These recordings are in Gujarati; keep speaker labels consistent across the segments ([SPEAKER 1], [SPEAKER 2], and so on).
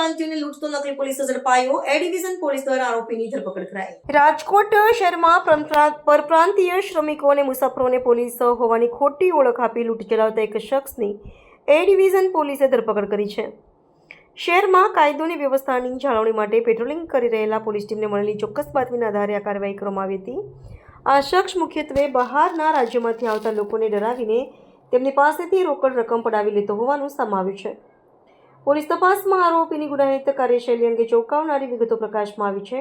[SPEAKER 1] પરપ્રાંતિયોને લૂંટતો નકલી પોલીસ ઝડપાયો। એ ડિવિઝન પોલીસ દ્વારા આરોપીની ધરપકડ કરાઈ। રાજકોટ શહેરમાં પરપ્રાંતીય શ્રમિકો અને મુસાફરોને પોલીસ હોવાની ખોટી ઓળખ આપી લૂંટ ચલાવતા એક શખ્સની એ ડિવિઝન પોલીસે ધરપકડ કરી છે। શહેરમાં કાયદો અને વ્યવસ્થાની જાળવણી માટે પેટ્રોલિંગ કરી રહેલા પોલીસ ટીમને મળેલી ચોક્કસ બાતમીના આધારે આ કાર્યવાહી કરવામાં આવી હતી। આ શખ્સ મુખ્યત્વે બહારના રાજ્યોમાંથી આવતા લોકોને ડરાવીને તેમની પાસેથી રોકડ રકમ પડાવી લેતો હોવાનું સામે આવ્યું છે। પોલીસ તપાસમાં આરોપીની ગુનાહિત કાર્યશૈલી અંગે ચોંકાવનારી વિગતો પ્રકાશમાં આવી છે।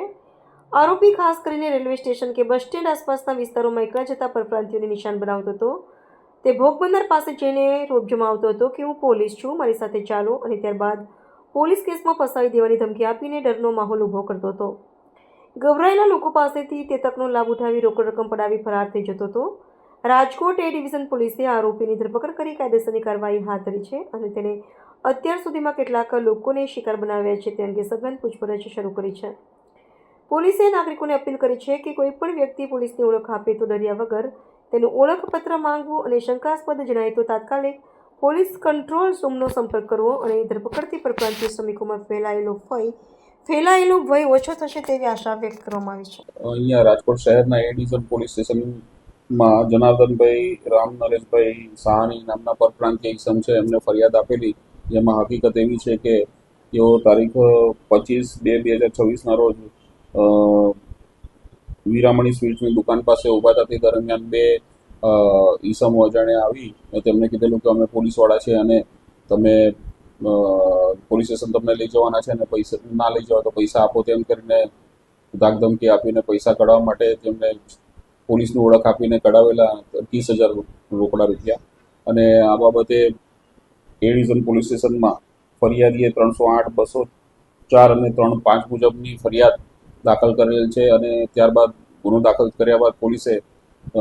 [SPEAKER 1] આરોપી ખાસ કરીને રેલવે સ્ટેશન કે બસ સ્ટેન્ડ આસપાસના વિસ્તારોમાં એકલા જતા પરપ્રાંતિયોને નિશાન બનાવતો હતો। તે ભોગ બનનાર પાસે જઈને રોપ જમાવતો હતો કે હું પોલીસ છું, મારી સાથે ચાલો, અને ત્યારબાદ પોલીસ કેસમાં ફસાવી દેવાની ધમકી આપીને ડરનો માહોલ ઊભો કરતો હતો। ગભરાયેલા લોકો પાસેથી તે તકનો લાભ ઉઠાવી રોકડ રકમ પડાવી ફરાર થઈ જતો હતો। રાજકોટ એ ડિવિઝન પોલીસે આરોપીની ધરપકડ કરી કાયદેસરની કાર્યવાહી હાથ ધરી છે અને તેને અત્યાર સુધીમાં કેટલાક લોકોને શિકાર બનાવ્યા છે તે અંગે સઘન પૂછપરછ શરૂ કરી છે। પોલીસે નાગરિકોને અપીલ કરી છે કે કોઈ પણ વ્યક્તિ પોલીસની ઓળખ આપે તો ડર્યા વગર તેનું ઓળખપત્ર માંગવું અને શંકાસ્પદ જણાય તો તાત્કાલિક પોલીસ કંટ્રોલ રૂમનો સંપર્ક કરવો અને ધરપકડથી પરપ્રાંતીય શ્રમિકોમાં ફેલાયેલો ભય ઓછો થશે તેવી આશા વ્યક્ત કરવામાં આવી છે।
[SPEAKER 2] અહીંયા રાજકોટ શહેરના એ ડિવિઝન પોલીસ સ્ટેશનમાં જનાર્દનભાઈ રામ નરેશભાઈ સાહાની નામના પરપ્રાંતીય ઇસમ છે, એમને ફરિયાદ આપેલી, જેમાં હકીકત એવી છે કે તેઓ તારીખ 25/2/2026ના રોજ વીરામણી સ્વીટ્સની દુકાન પાસે ઊભા હતા। તે દરમિયાન બે ઈસમો અજાણ્યા આવી તેમને કીધેલું કે અમે પોલીસવાળા છે અને તમે પોલીસ સ્ટેશન તમને લઈ જવાના છે અને પૈસા ના લઈ જાઓ તો પૈસા આપો, તેમ કરીને ધાકધમકી આપીને પૈસા કઢાવવા માટે તેમને પોલીસની ઓળખ આપીને કઢાવેલા 30,000 રોકડા રૂપિયા। અને આ બાબતે એ ડિવિઝન પોલીસ સ્ટેશનમાં ફરિયાદીએ 308/204 અને 305 મુજબની ફરિયાદ દાખલ કરેલ છે અને ત્યારબાદ ગુનો દાખલ કર્યા બાદ પોલીસે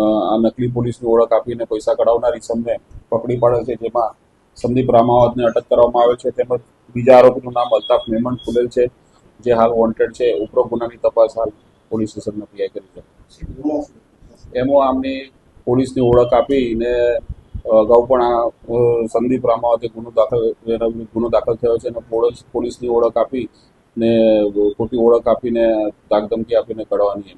[SPEAKER 2] આ નકલી પોલીસની ઓળખ આપીને પૈસા કઢાવનાર ઇસમને પકડી પાડેલ છે, જેમાં સંદીપ રામાવતને અટક કરવામાં આવે છે, તેમજ બીજા આરોપીનું નામ અલ્તાફ મેમન ખુલેલ છે, જે હાલ વોન્ટેડ છે। ઉપરોક્ત ગુનાની તપાસ હાલ પોલીસ સ્ટેશનના પીઆઈ કરી છે। એમાં આમની પોલીસની ઓળખ આપીને અગાઉ પણ આ સંદીપ રામાવતે ગુનો દાખલ થયો છે અને પોલીસની ઓળખ આપી ને ખોટી ઓળખ આપીને ધાકધમકી આપીને કઢાવવાની